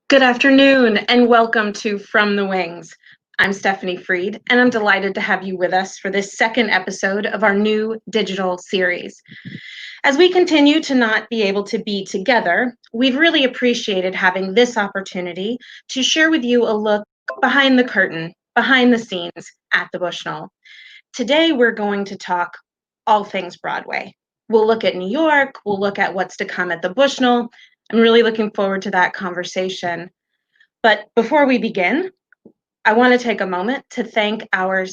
Good afternoon and welcome to From the Wings. I'm Stephanie Freed and I'm delighted to have you with us for this second episode of our new digital series. As we continue to not be able to be together, we've really appreciated having this opportunity to share with you a look behind the curtain, behind the scenes at the Bushnell. Today we're going to talk all things Broadway. We'll look at New York, we'll look at what's to come at the Bushnell. I'm really looking forward to that conversation. But before we begin, I want to take a moment to thank our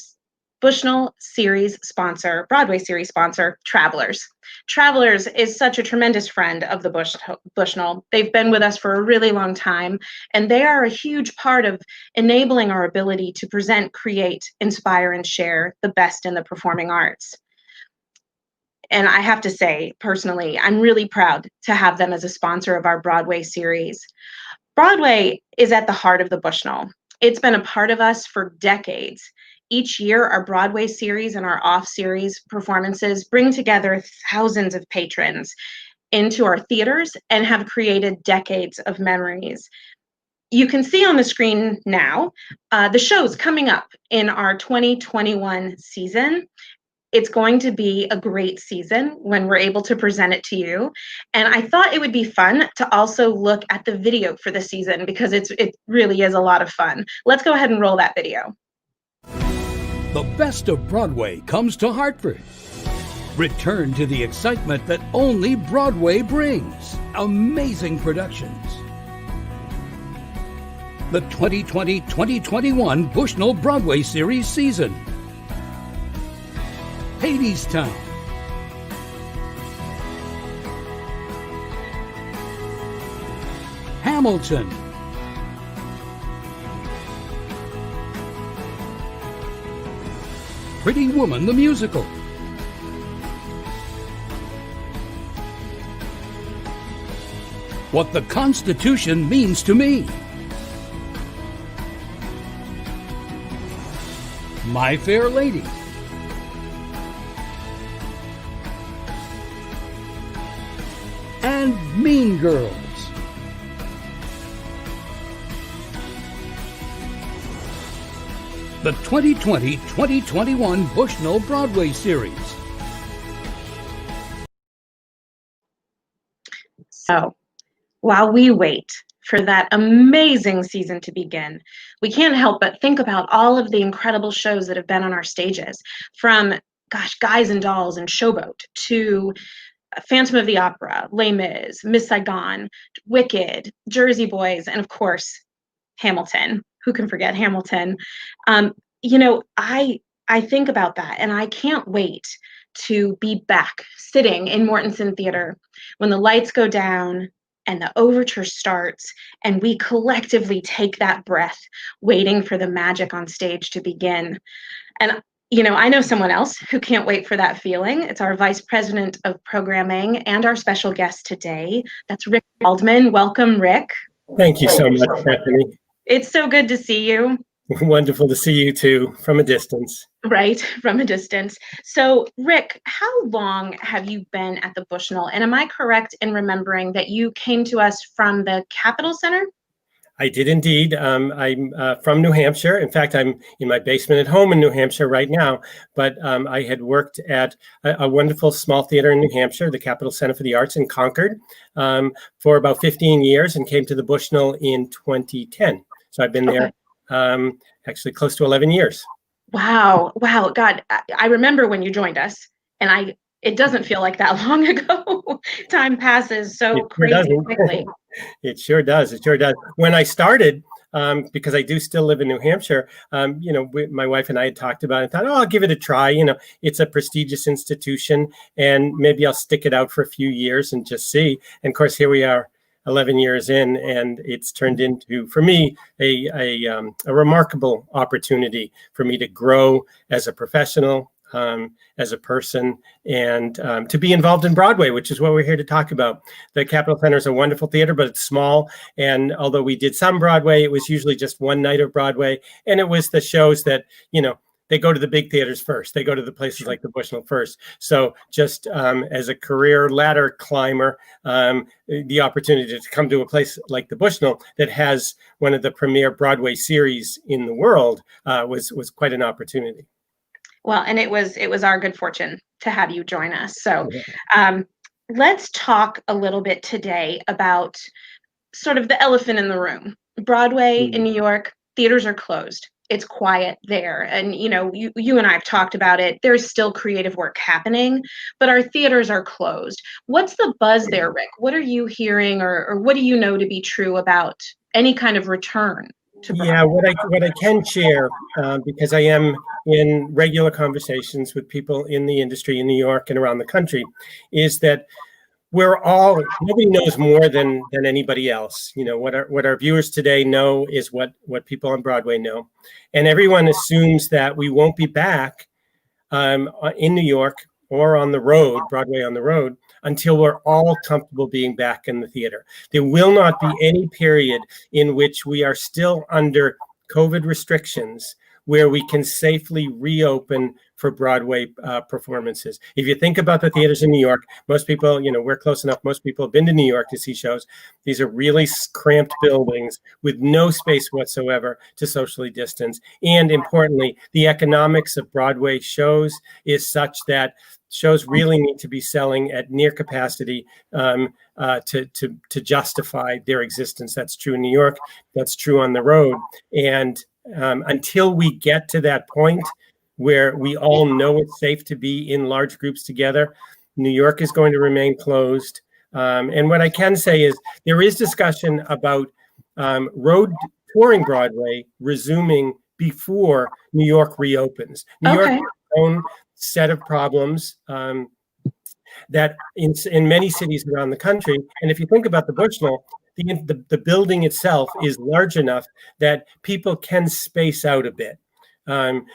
Bushnell series sponsor, Broadway series sponsor, Travelers. Travelers is such a tremendous friend of the Bushnell. They've been with us for a really long time, and they are a huge part of enabling our ability to present, create, inspire, and share the best in the performing arts. And I have to say, personally, I'm really proud to have them as a sponsor of our Broadway series. Broadway is at the heart of the Bushnell. It's been a part of us for decades. Each year, our Broadway series and our off-series performances bring together thousands of patrons into our theaters and have created decades of memories. You can see on the screen now the shows coming up in our 2021 season. It's going to be a great season when we're able to present it to you. And I thought it would be fun to also look at the video for the season because it really is a lot of fun. Let's go ahead and roll that video. The best of Broadway comes to Hartford. Return to the excitement that only Broadway brings. Amazing productions. The 2020-2021 Bushnell Broadway Series season. Hadestown, Hamilton, Pretty Woman the Musical, What the Constitution Means to Me, My Fair Lady, and Mean Girls. The 2020-2021 Bushnell Broadway Series. So, while we wait for that amazing season to begin, we can't help but think about all of the incredible shows that have been on our stages, from, Guys and Dolls and Showboat, to Phantom of the Opera, Les Mis, Miss Saigon, Wicked, Jersey Boys, and of course, Hamilton. Who can forget Hamilton? I think about that, and I can't wait to be back sitting in Mortensen Theater when the lights go down and the overture starts, and we collectively take that breath, waiting for the magic on stage to begin. And I know someone else who can't wait for that feeling. It's our Vice President of Programming and our special guest today. That's Ric Waldman. Welcome, Ric. Thank you so much, Stephanie. It's so good to see you. Wonderful to see you too, from a distance. Right, from a distance. So, Ric, how long have you been at the Bushnell? And am I correct in remembering that you came to us from the Capitol Center? I did indeed. I'm from New Hampshire. In fact, I'm in my basement at home in New Hampshire right now. But I had worked at a wonderful small theater in New Hampshire, the Capitol Center for the Arts in Concord, for about 15 years and came to the Bushnell in 2010. So I've been there actually close to 11 years. Wow. God, I remember when you joined us, and it doesn't feel like that long ago. Time passes so crazy quickly. It sure does. It sure does. When I started, because I do still live in New Hampshire, my wife and I had talked about it and thought, I'll give it a try. It's a prestigious institution and maybe I'll stick it out for a few years and just see. And of course, here we are 11 years in, and it's turned into, for me, a remarkable opportunity for me to grow as a professional, as a person, and to be involved in Broadway, which is what we're here to talk about. The Capitol Center is a wonderful theater, but it's small. And although we did some Broadway, it was usually just one night of Broadway. And it was the shows that, they go to the big theaters first. They go to the places like the Bushnell first. So just as a career ladder climber, the opportunity to come to a place like the Bushnell that has one of the premier Broadway series in the world was quite an opportunity. Well, and it was our good fortune to have you join us. So let's talk a little bit today about sort of the elephant in the room. Broadway in New York, theaters are closed. It's quiet there. And, you know, you and I have talked about it. There's still creative work happening, but our theaters are closed. What's the buzz there, Ric? What are you hearing, or what do you know to be true about any kind of return to Broadway? Yeah, what I can share, because I am in regular conversations with people in the industry in New York and around the country, is that nobody knows more than anybody else. You know, what our viewers today know is what people on Broadway know. And everyone assumes that we won't be back in New York or on the road, Broadway on the road, until we're all comfortable being back in the theater. There will not be any period in which we are still under COVID restrictions where we can safely reopen for Broadway performances. If you think about the theaters in New York, most people, you know, we're close enough. Most people have been to New York to see shows. These are really cramped buildings with no space whatsoever to socially distance. And importantly, the economics of Broadway shows is such that shows really need to be selling at near capacity to justify their existence. That's true in New York. That's true on the road. And until we get to that point where we all know it's safe to be in large groups together, New York is going to remain closed. And what I can say is there is discussion about road touring Broadway resuming before New York reopens. New York has its own set of problems that in many cities around the country. And if you think about the Bushnell, the building itself is large enough that people can space out a bit.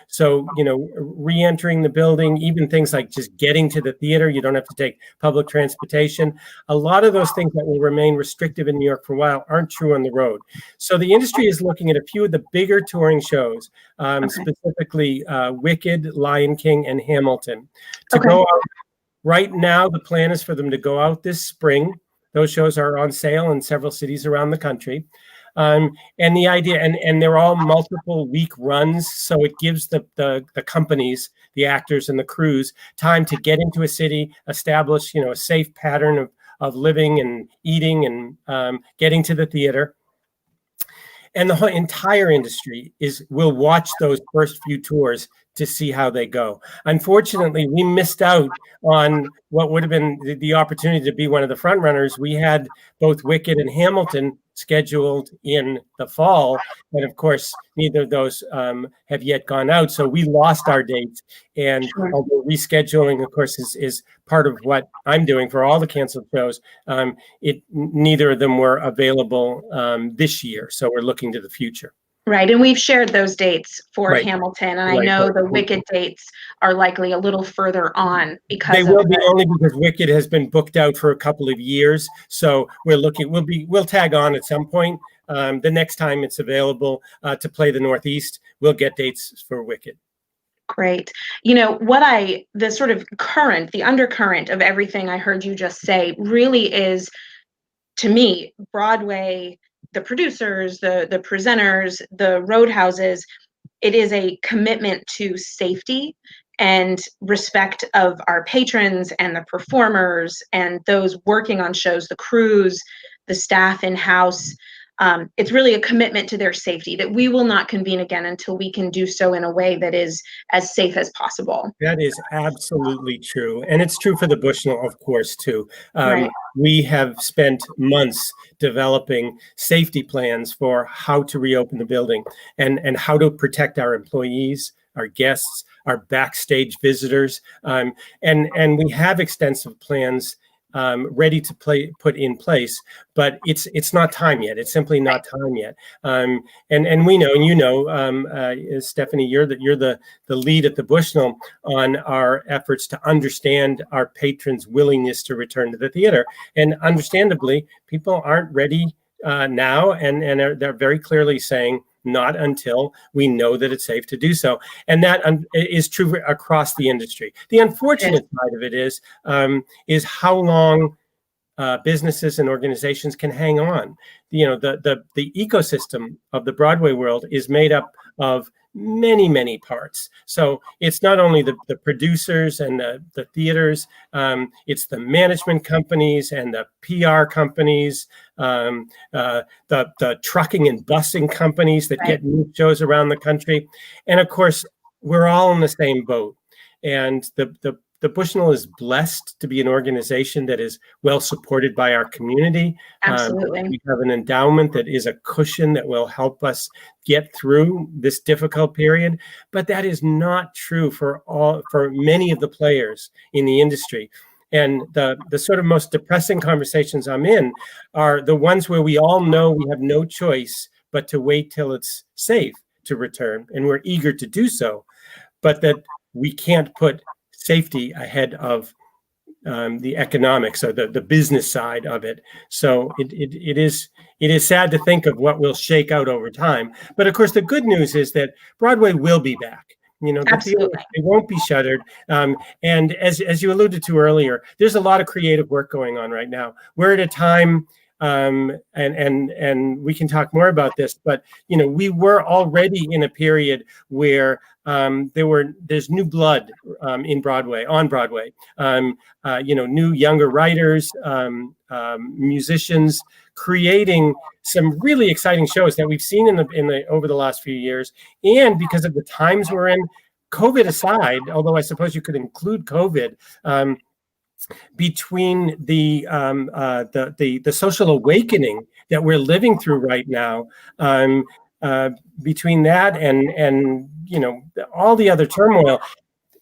So, you know, re-entering the building, even things like just getting to the theater, you don't have to take public transportation. A lot of those things that will remain restrictive in New York for a while aren't true on the road. So the industry is looking at a few of the bigger touring shows, specifically Wicked, Lion King, and Hamilton. To go out right now, the plan is for them to go out this spring. Those shows are on sale in several cities around the country. And the idea, and they're all multiple week runs, so it gives the companies, the actors and the crews, time to get into a city, establish, you know, a safe pattern of living and eating and getting to the theater. And the whole entire industry will watch those first few tours to see how they go. Unfortunately, we missed out on what would have been the opportunity to be one of the front runners. We had both Wicked and Hamilton scheduled in the fall, and of course, neither of those have yet gone out. So we lost our dates. And although rescheduling, of course, is part of what I'm doing for all the canceled shows, neither of them were available this year. So we're looking to the future. Right, and we've shared those dates for Hamilton, and I know the Wicked dates are likely a little further on because they will be only because Wicked has been booked out for a couple of years. So we'll tag on at some point. The next time it's available to play the Northeast, we'll get dates for Wicked. Great. You know, the sort of the undercurrent of everything I heard you just say really is, to me, Broadway, the producers, the presenters, the roadhouses, it is a commitment to safety and respect of our patrons and the performers and those working on shows, the crews, the staff in-house. It's really a commitment to their safety that we will not convene again until we can do so in a way that is as safe as possible. That is absolutely true. And it's true for the Bushnell, of course, too. We have spent months developing safety plans for how to reopen the building and how to protect our employees, our guests, our backstage visitors. And we have extensive plans ready to put in place, but it's not time yet. It's simply not time yet. And we know, and you know, Stephanie, you're the lead at the Bushnell on our efforts to understand our patrons' willingness to return to the theater. And understandably, people aren't ready now, and they're very clearly saying not until we know that it's safe to do so. And that is true across the industry. The unfortunate side of it is how long businesses and organizations can hang on. The ecosystem of the Broadway world is made up of many parts. So it's not only the producers and the theaters, it's the management companies and the PR companies, the trucking and busing companies that get new shows around the country. And of course, we're all in the same boat. And the Bushnell is blessed to be an organization that is well supported by our community. Absolutely. We have an endowment that is a cushion that will help us get through this difficult period. But that is not true for many of the players in the industry. And the sort of most depressing conversations I'm in are the ones where we all know we have no choice but to wait till it's safe to return. And we're eager to do so, but that we can't put safety ahead of the economics or the business side of it. So it is sad to think of what will shake out over time. But of course, the good news is that Broadway will be back. It won't be shuttered. And as you alluded to earlier, there's a lot of creative work going on right now. We're at a time, and we can talk more about this, but we were already in a period where there's new blood on Broadway. New younger writers, musicians creating some really exciting shows that we've seen over the last few years. And because of the times we're in, COVID aside, although I suppose you could include COVID, between the social awakening that we're living through right now, between that and all the other turmoil,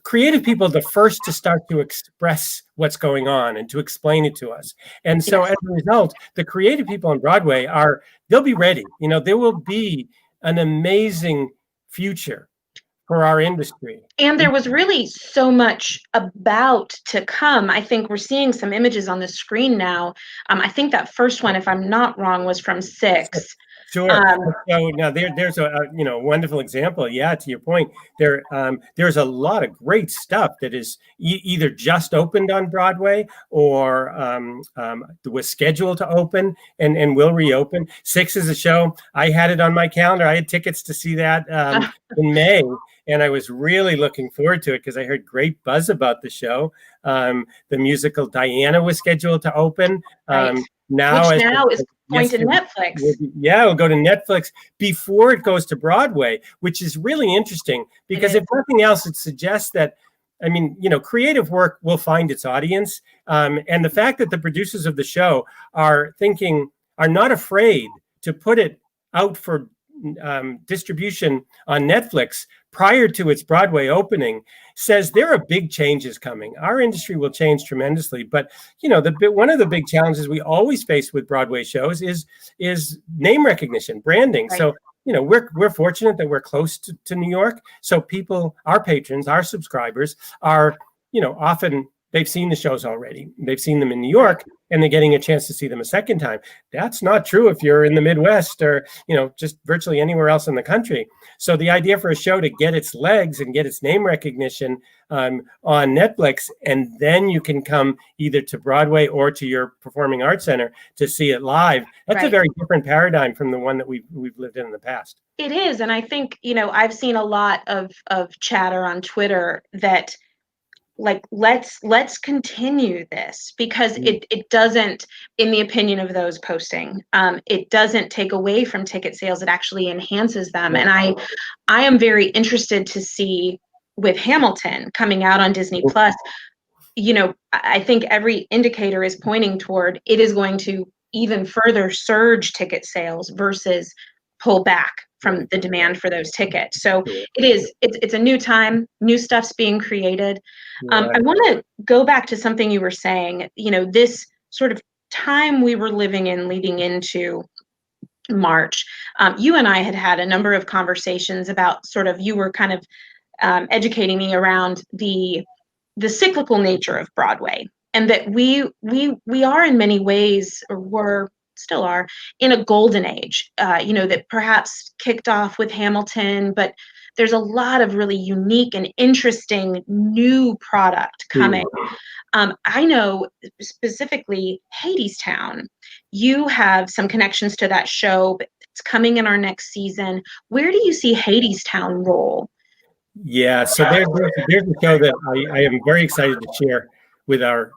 creative people are the first to start to express what's going on and to explain it to us. And so as a result, the creative people on Broadway they'll be ready. There will be an amazing future for our industry. And there was really so much about to come. I think we're seeing some images on the screen now. I think that first one, if I'm not wrong, was from 6. Sure. So now there's a wonderful example. Yeah, to your point, there's a lot of great stuff that is either just opened on Broadway or was scheduled to open and will reopen. 6 is a show. I had it on my calendar. I had tickets to see that in May. And I was really looking forward to it because I heard great buzz about the show. The musical Diana was scheduled to open. Which now is going to Netflix. It'll go to Netflix before it goes to Broadway, which is really interesting because if nothing else, it suggests that, creative work will find its audience. And the fact that the producers of the show are not afraid to put it out for distribution on Netflix prior to its Broadway opening says there are big changes coming. Our industry will change tremendously, but one of the big challenges we always face with Broadway shows is name recognition, branding. Right. So we're fortunate that we're close to New York. So our patrons, our subscribers are often they've seen the shows already. They've seen them in New York, and they're getting a chance to see them a second time. That's not true if you're in the Midwest or, just virtually anywhere else in the country. So the idea for a show to get its legs and get its name recognition on Netflix, and then you can come either to Broadway or to your performing arts center to see it live. That's a very different paradigm from the one that we've lived in the past. It is. And I think, I've seen a lot of chatter on Twitter that, let's continue this because it doesn't, in the opinion of those posting, it doesn't take away from ticket sales. It actually enhances them. And I am very interested to see with Hamilton coming out on Disney Plus, I think every indicator is pointing toward it is going to even further surge ticket sales versus pull back from the demand for those tickets. So it's a new time, new stuff's being created. I want to go back to something you were saying, this sort of time we were living in leading into March. You and I had a number of conversations about you were kind of educating me around the cyclical nature of Broadway, and that we are in many ways, or were still are, in a golden age, that perhaps kicked off with Hamilton, but there's a lot of really unique and interesting new product coming. I know specifically Hadestown. You have some connections to that show, but it's coming in our next season. Where do you see Hadestown roll? Yeah, so there's a show that I am very excited to share with our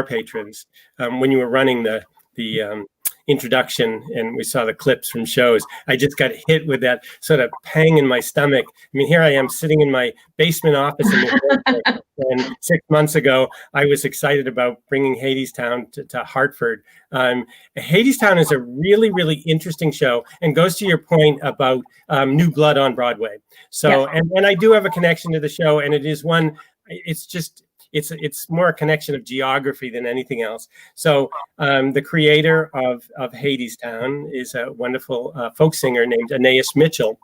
patrons. When you were running the introduction and we saw the clips from shows, I just got hit with that sort of pang in my stomach. I mean, here I am sitting in my basement office in New York, and 6 months ago, I was excited about bringing Hadestown to Hartford. Hadestown is a really, really interesting show and goes to your point about new blood on Broadway. So, yes. and I do have a connection to the show, and it is one, it's more a connection of geography than anything else. So the creator of Hadestown is a wonderful folk singer named Anais Mitchell,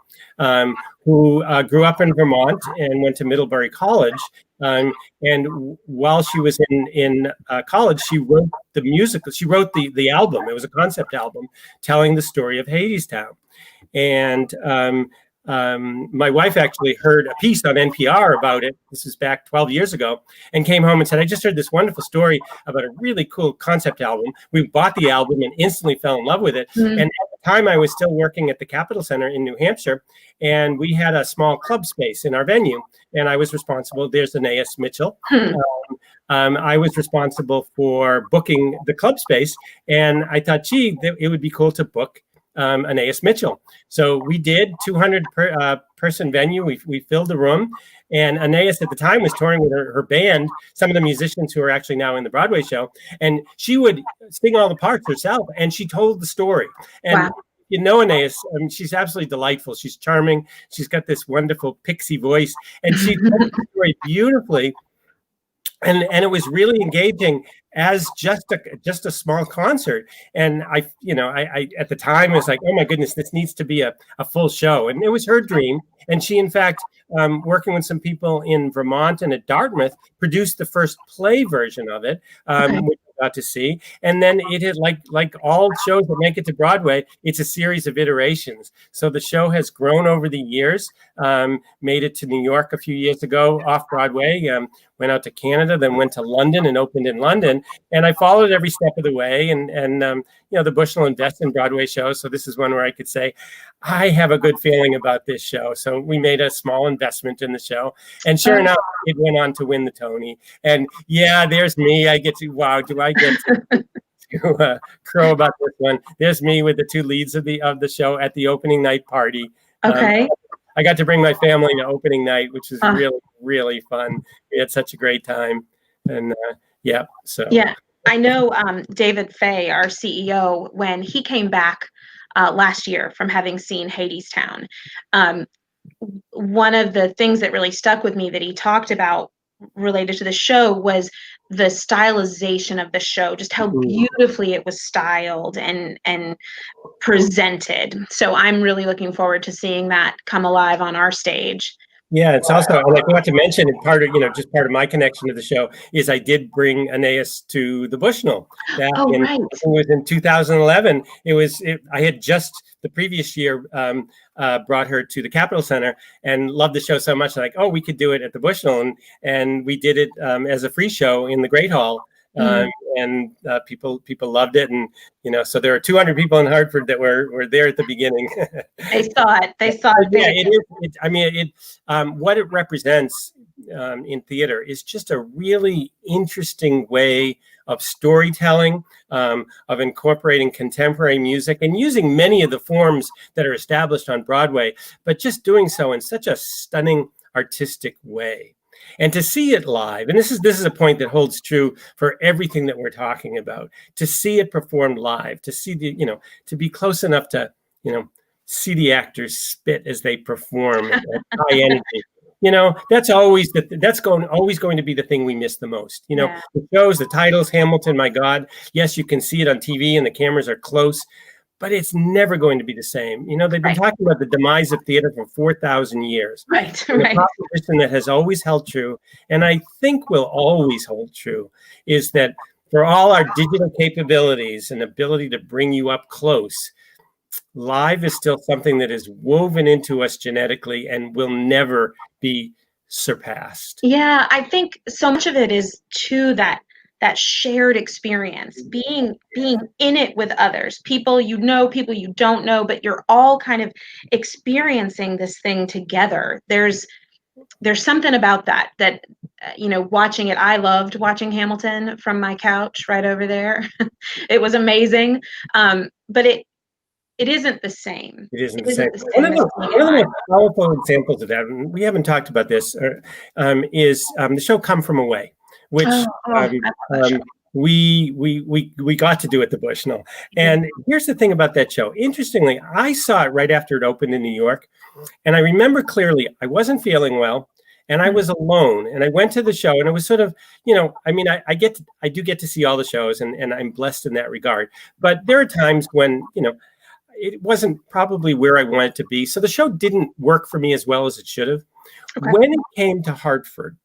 who grew up in Vermont and went to Middlebury College. And while she was in college, she wrote the musical. She wrote the album. It was a concept album telling the story of Hadestown. And my wife actually heard a piece on NPR about it. This is back 12 years ago, and came home and said, I just heard this wonderful story about a really cool concept album. We bought the album and instantly fell in love with it. And at the time I was still working at the Capitol Center in New Hampshire, and we had a small club space in our venue, and I was responsible. There's Anais Mitchell. I was responsible for booking the club space, and I thought, gee, it would be cool to book Anais Mitchell. So we did 200 person venue. We filled the room, and Anais at the time was touring with her band, some of the musicians who are actually now in the Broadway show, and she would sing all the parts herself, and she told the story. And wow. You know, Anais, she's absolutely delightful. She's charming. She's got this wonderful pixie voice, and she told the story beautifully. And it was really engaging as just a small concert. And I at the time was like, oh my goodness, this needs to be a full show. And it was her dream. And she, in fact, working with some people in Vermont and at Dartmouth, produced the first play version of it, which I got to see. And then it had, like all shows that make it to Broadway, it's a series of iterations. So the show has grown over the years, made it to New York a few years ago off Broadway, went out to Canada, then went to London and opened in London. And I followed every step of the way. And the Bushnell invests in Broadway shows. So this is one where I could say, I have a good feeling about this show. So we made a small investment in the show. And sure enough, it went on to win the Tony. And yeah, there's me. I get to, wow, do I get to crow about this one? There's me with the two leads of the show at the opening night party. Okay. I got to bring my family to opening night, which was really, really fun. We had such a great time. And yeah. I know David Fay, our CEO, when he came back last year from having seen Hadestown, one of the things that really stuck with me that he talked about related to the show was the stylization of the show, just how beautifully it was styled and presented. So I'm really looking forward to seeing that come alive on our stage. Yeah, it's also, and I forgot to mention, and part of my connection to the show is I did bring Anais to the Bushnell. Right. It was in 2011. I had just the previous year brought her to the Capitol Center and loved the show so much. Like, oh, we could do it at the Bushnell, and we did it as a free show in the Great Hall. And people loved it, and so there are 200 people in Hartford that were there at the beginning. They saw it. Yeah, it is. What it represents in theater is just a really interesting way of storytelling, of incorporating contemporary music and using many of the forms that are established on Broadway, but just doing so in such a stunning artistic way. And to see it live, and this is a point that holds true for everything that we're talking about, to see it performed live, to see to be close enough to, see the actors spit as they perform at high energy. That's always always going to be the thing we miss the most. The shows, the titles, Hamilton, my God. Yes, you can see it on TV and the cameras are close, but it's never going to be the same. They've been talking about the demise of theater for 4,000 years. Right. The proposition that has always held true, and I think will always hold true, is that for all our digital capabilities and ability to bring you up close, live is still something that is woven into us genetically and will never be surpassed. Yeah, I think so much of it is to that shared experience, being in it with others, people you know, people you don't know, but you're all kind of experiencing this thing together. There's something about that watching it. I loved watching Hamilton from my couch right over there. It was amazing. But it isn't the same. It isn't It the same. isn't the same as One of the most powerful examples of that, and we haven't talked about this, is the show Come From Away, which I love that show. we got to do at the Bushnell. And here's the thing about that show. Interestingly, I saw it right after it opened in New York, and I remember clearly I wasn't feeling well, and I was alone, and I went to the show, and it was sort of, I do get to see all the shows, and I'm blessed in that regard. But there are times when, it wasn't probably where I wanted to be. So the show didn't work for me as well as it should have. Okay. When it came to Hartford,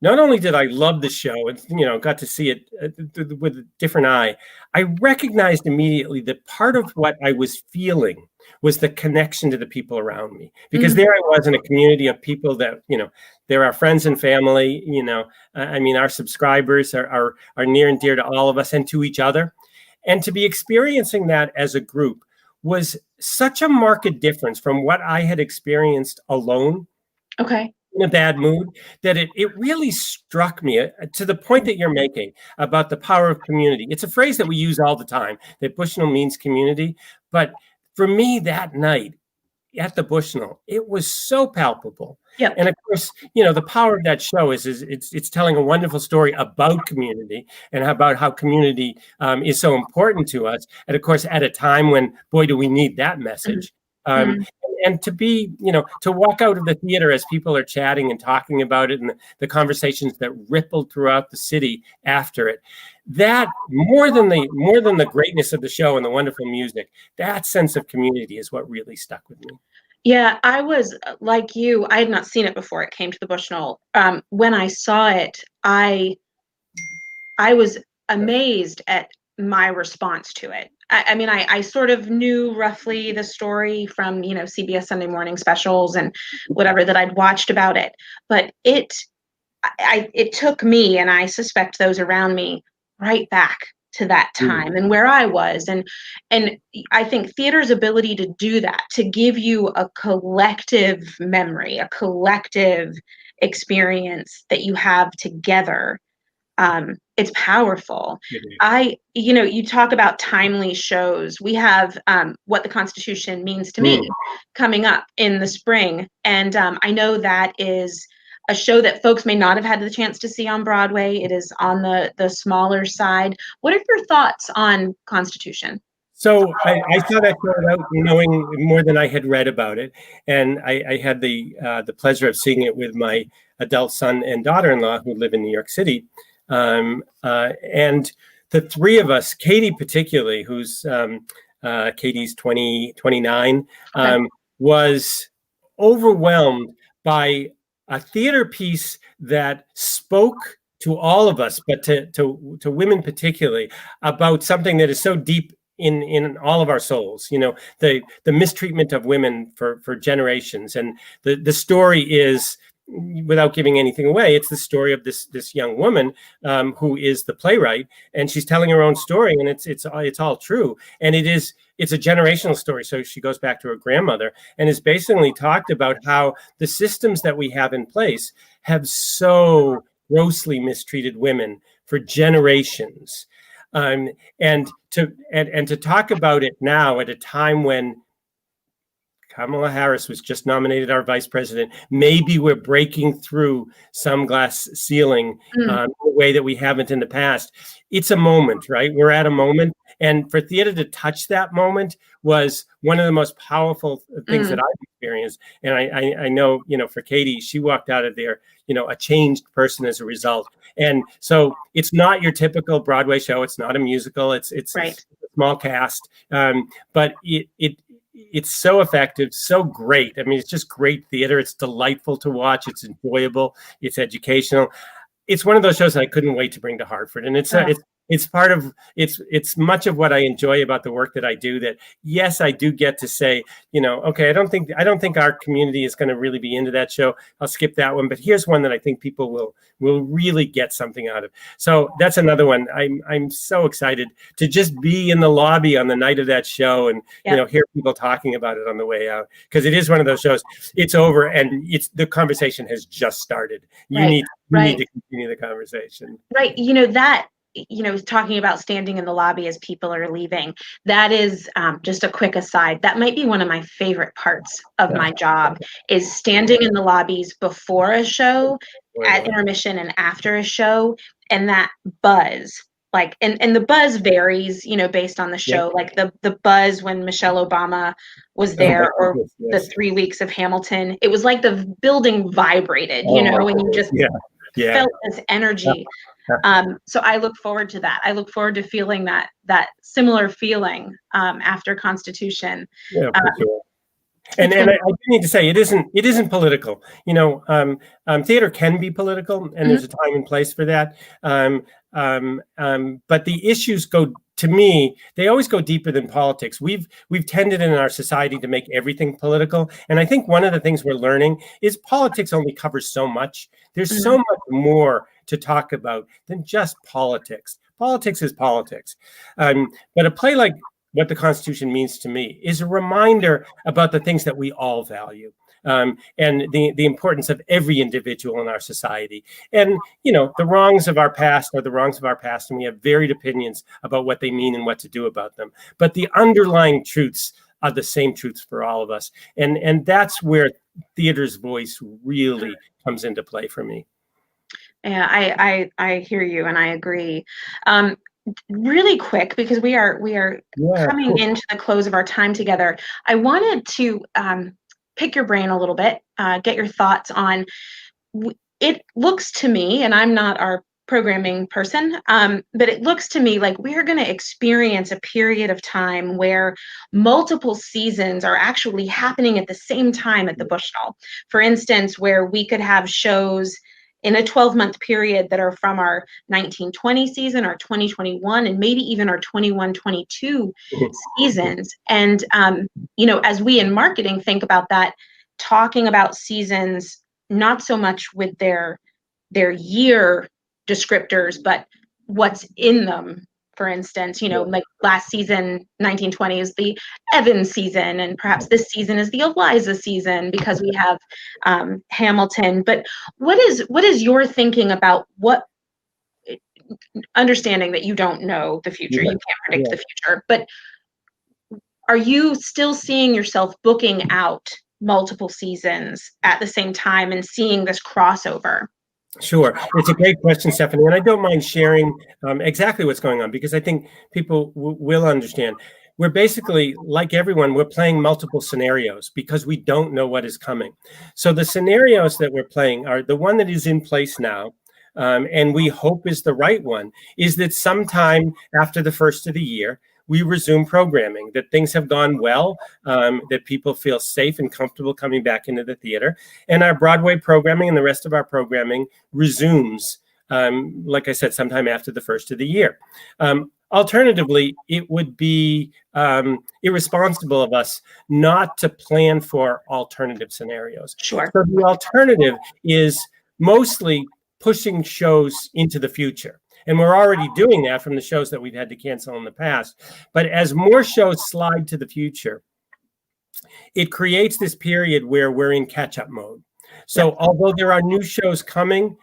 not only did I love the show and, got to see it with a different eye, I recognized immediately that part of what I was feeling was the connection to the people around me. Because there I was in a community of people that, they're our friends and family, our subscribers are near and dear to all of us and to each other. And to be experiencing that as a group was such a marked difference from what I had experienced alone. Okay. In a bad mood, that it really struck me to the point that you're making about the power of community. It's a phrase that we use all the time, that Bushnell means community. But for me that night at the Bushnell, it was so palpable. Yeah. And of course, the power of that show is it's telling a wonderful story about community and about how community is so important to us. And of course, at a time when, boy, do we need that message. And to be, to walk out of the theater as people are chatting and talking about it, and the conversations that rippled throughout the city after it, that more than the greatness of the show and the wonderful music, that sense of community is what really stuck with me. Yeah, I was like you. I had not seen it before it came to the Bushnell. When I saw it, I was amazed at my response to it. I sort of knew roughly the story from, CBS Sunday morning specials and whatever that I'd watched about it. But it took me, and I suspect those around me, right back to that time and where I was. And I think theater's ability to do that, to give you a collective memory, a collective experience that you have together, it's powerful. You talk about timely shows. We have What the Constitution Means to Me coming up in the spring. And I know that is a show that folks may not have had the chance to see on Broadway. It is on the smaller side. What are your thoughts on Constitution? So I saw that show out knowing more than I had read about it. And I had the pleasure of seeing it with my adult son and daughter-in-law who live in New York City. And the three of us, Katie particularly, who's Katie's 29, was overwhelmed by a theater piece that spoke to all of us, but to women particularly, about something that is so deep in all of our souls. The mistreatment of women for generations, and the story is, without giving anything away, it's the story of this young woman who is the playwright, and she's telling her own story, and it's all true, and it's a generational story. So she goes back to her grandmother and is basically talked about how the systems that we have in place have so grossly mistreated women for generations, and to talk about it now at a time when Kamala Harris was just nominated our vice president. Maybe we're breaking through some glass ceiling in a way that we haven't in the past. It's a moment, right? We're at a moment. And for theater to touch that moment was one of the most powerful things that I've experienced. And I know, for Katie, she walked out of there, a changed person as a result. And so it's not your typical Broadway show. It's not a musical. It's right. A small cast. But it's so effective, so great. I mean, it's just great theater. It's delightful to watch. It's enjoyable. It's educational. it's one of those shows that I couldn't wait to bring to Hartford, and it's part of it's much of what I enjoy about the work that I do. That yes, I do get to say, okay, I don't think our community is going to really be into that show. I'll skip that one, but here's one that I think people will really get something out of. So that's another one. I'm so excited to just be in the lobby on the night of that show and hear people talking about it on the way out, because it is one of those shows. It's over and the conversation has just started. You need to continue the conversation. Right. Talking about standing in the lobby as people are leaving, that is just a quick aside. That might be one of my favorite parts of my job, is standing in the lobbies before a show, at intermission and after a show, and that buzz. Like, and the buzz varies, based on the show. Like the buzz when Michelle Obama was there, or the 3 weeks of Hamilton, it was like the building vibrated, and you just felt this energy. So I look forward to that. I look forward to feeling that similar feeling after Constitution. Yeah, for sure. And I do need to say, it isn't political. Theater can be political, and there's a time and place for that. But the issues to me, they always go deeper than politics. We've tended in our society to make everything political. And I think one of the things we're learning is politics only covers so much. There's so much more to talk about than just politics. Politics is politics. But a play like What the Constitution Means to Me is a reminder about the things that we all value. And the importance of every individual in our society. And, the wrongs of our past are the wrongs of our past, and we have varied opinions about what they mean and what to do about them. But the underlying truths are the same truths for all of us. And that's where theater's voice really comes into play for me. Yeah, I hear you, and I agree. Really quick, because we are coming into the close of our time together, I wanted to pick your brain a little bit, get your thoughts on. It looks to me, and I'm not our programming person, but it looks to me like we are going to experience a period of time where multiple seasons are actually happening at the same time at the Bushnell. For instance, where we could have shows in a 12-month period that are from our 1920 season, our 2021, and maybe even our 21-22 seasons. And, as we in marketing think about that, talking about seasons, not so much with their year descriptors, but what's in them. For instance, like last season, 1920 is the Evans season, and perhaps this season is the Eliza season because we have Hamilton. But what is your thinking about understanding that you don't know the future, you can't predict the future, but are you still seeing yourself booking out multiple seasons at the same time and seeing this crossover? Sure. It's a great question, Stephanie. And I don't mind sharing exactly what's going on, because I think people will understand. We're basically, like everyone, we're playing multiple scenarios because we don't know what is coming. So the scenarios that we're playing are the one that is in place now, and we hope is the right one, is that sometime after the first of the year, we resume programming, that things have gone well, that people feel safe and comfortable coming back into the theater. And our Broadway programming and the rest of our programming resumes, like I said, sometime after the first of the year. Alternatively, it would be irresponsible of us not to plan for alternative scenarios. Sure. So the alternative is mostly pushing shows into the future. And we're already doing that from the shows that we've had to cancel in the past. But as more shows slide to the future, it creates this period where we're in catch-up mode. So although there are new shows coming,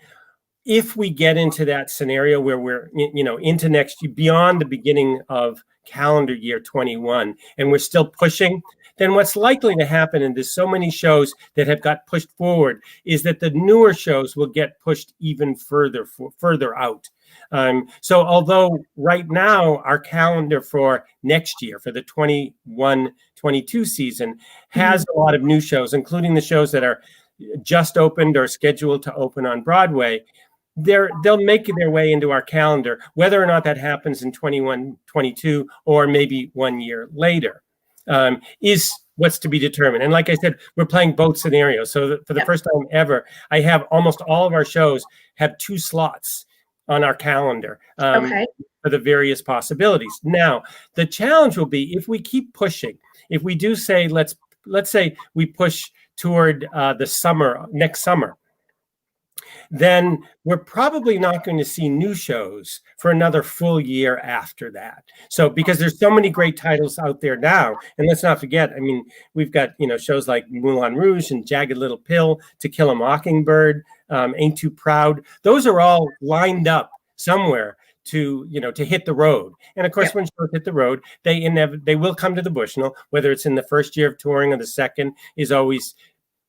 if we get into that scenario where we're, into next year, beyond the beginning of calendar year 21, and we're still pushing, then what's likely to happen, and there's so many shows that have got pushed forward, is that the newer shows will get pushed even further out. So although right now our calendar for next year, for the 21-22 season, has a lot of new shows, including the shows that are just opened or scheduled to open on Broadway, they'll make their way into our calendar, whether or not that happens in 21-22 or maybe 1 year later, is what's to be determined. And like I said, we're playing both scenarios. So for the first time ever, I have almost all of our shows have 2 slots on our calendar for the various possibilities. Now, the challenge will be if we keep pushing, if we do say, let's say we push toward the summer, next summer, then we're probably not going to see new shows for another full year after that. So because there's so many great titles out there now, and let's not forget, I mean, we've got, shows like Moulin Rouge and Jagged Little Pill, To Kill a Mockingbird, Ain't Too Proud. Those are all lined up somewhere to hit the road. And of course, when shows hit the road, they will come to the Bushnell, whether it's in the first year of touring or the second is always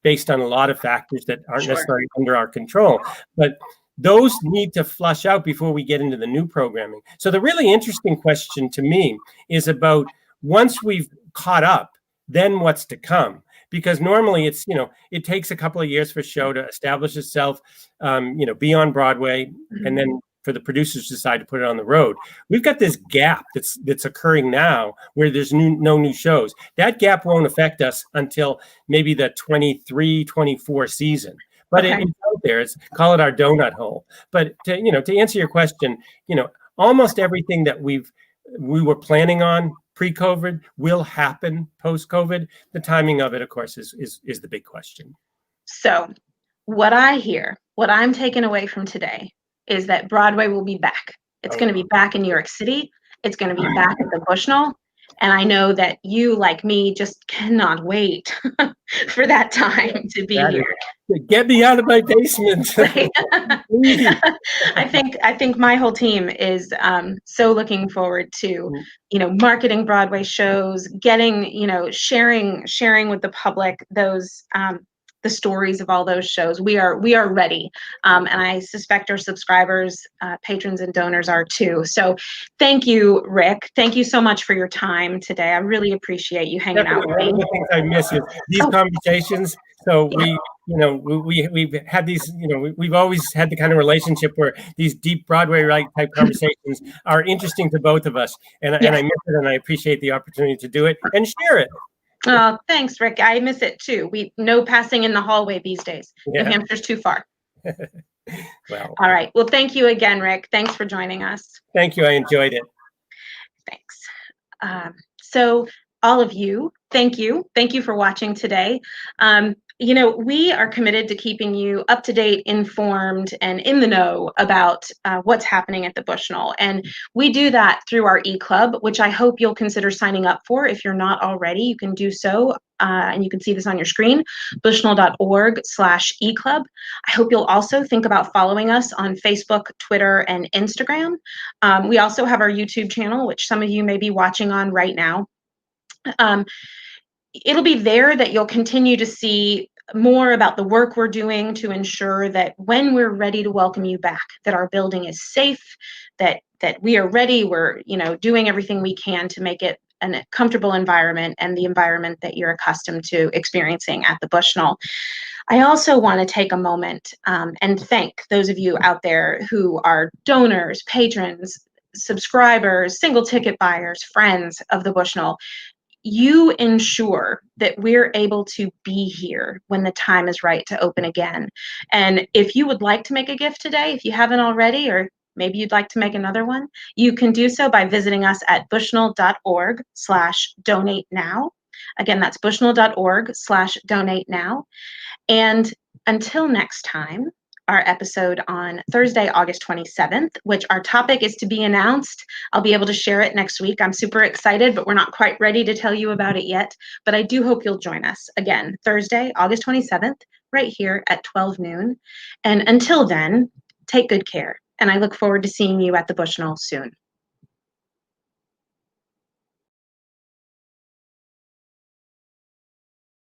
based on a lot of factors that aren't necessarily under our control. But those need to flush out before we get into the new programming. So the really interesting question to me is about once we've caught up, then what's to come? Because normally it's, it takes a couple of years for a show to establish itself, be on Broadway, and then for the producers to decide to put it on the road. We've got this gap that's occurring now where there's no new shows. That gap won't affect us until maybe the 23-24 season. But it's out there. Call it our donut hole. But to answer your question, almost everything that we were planning on pre-COVID will happen post-COVID. The timing of it, of course, is the big question. So what I'm taking away from today is that Broadway will be back. It's going to be back in New York City. It's going to be back at the Bushnell. And I know that you, like me, just cannot wait for that time to be here. Get me out of my basement. I think my whole team is so looking forward to, marketing Broadway shows, getting, sharing with the public those the stories of all those shows. We are ready. And I suspect our subscribers, patrons, and donors are too. So thank you, Ric. Thank you so much for your time today. I really appreciate you hanging out with me. One of the things I miss is these conversations. So we've had these, we've always had the kind of relationship where these deep Broadway type conversations are interesting to both of us. And I miss it, and I appreciate the opportunity to do it and share it. Oh, thanks, Ric. I miss it too. No passing in the hallway these days. New Hampshire's too far. Well, all right. Well, thank you again, Ric. Thanks for joining us. Thank you. I enjoyed it. Thanks. So all of you, thank you. Thank you for watching today. We are committed to keeping you up to date, informed, and in the know about what's happening at the Bushnell. And we do that through our e-club, which I hope you'll consider signing up for. If you're not already, you can do so. And you can see this on your screen, bushnell.org/e-club. I hope you'll also think about following us on Facebook, Twitter, and Instagram. We also have our YouTube channel, which some of you may be watching on right now. It'll be there that you'll continue to see more about the work we're doing to ensure that when we're ready to welcome you back, that our building is safe, that we are ready, we're doing everything we can to make it a comfortable environment and the environment that you're accustomed to experiencing at the Bushnell. I also want to take a moment and thank those of you out there who are donors, patrons, subscribers, single ticket buyers, friends of the Bushnell. You ensure that we're able to be here when the time is right to open again. And if you would like to make a gift today, if you haven't already, or maybe you'd like to make another one, you can do so by visiting us at bushnell.org/donate now. Again, that's bushnell.org/donate now. And until next time, our episode on Thursday, August 27th, which our topic is to be announced. I'll be able to share it next week. I'm super excited, but we're not quite ready to tell you about it yet. But I do hope you'll join us again, Thursday, August 27th, right here at 12 noon. And until then, take good care. And I look forward to seeing you at the Bushnell soon.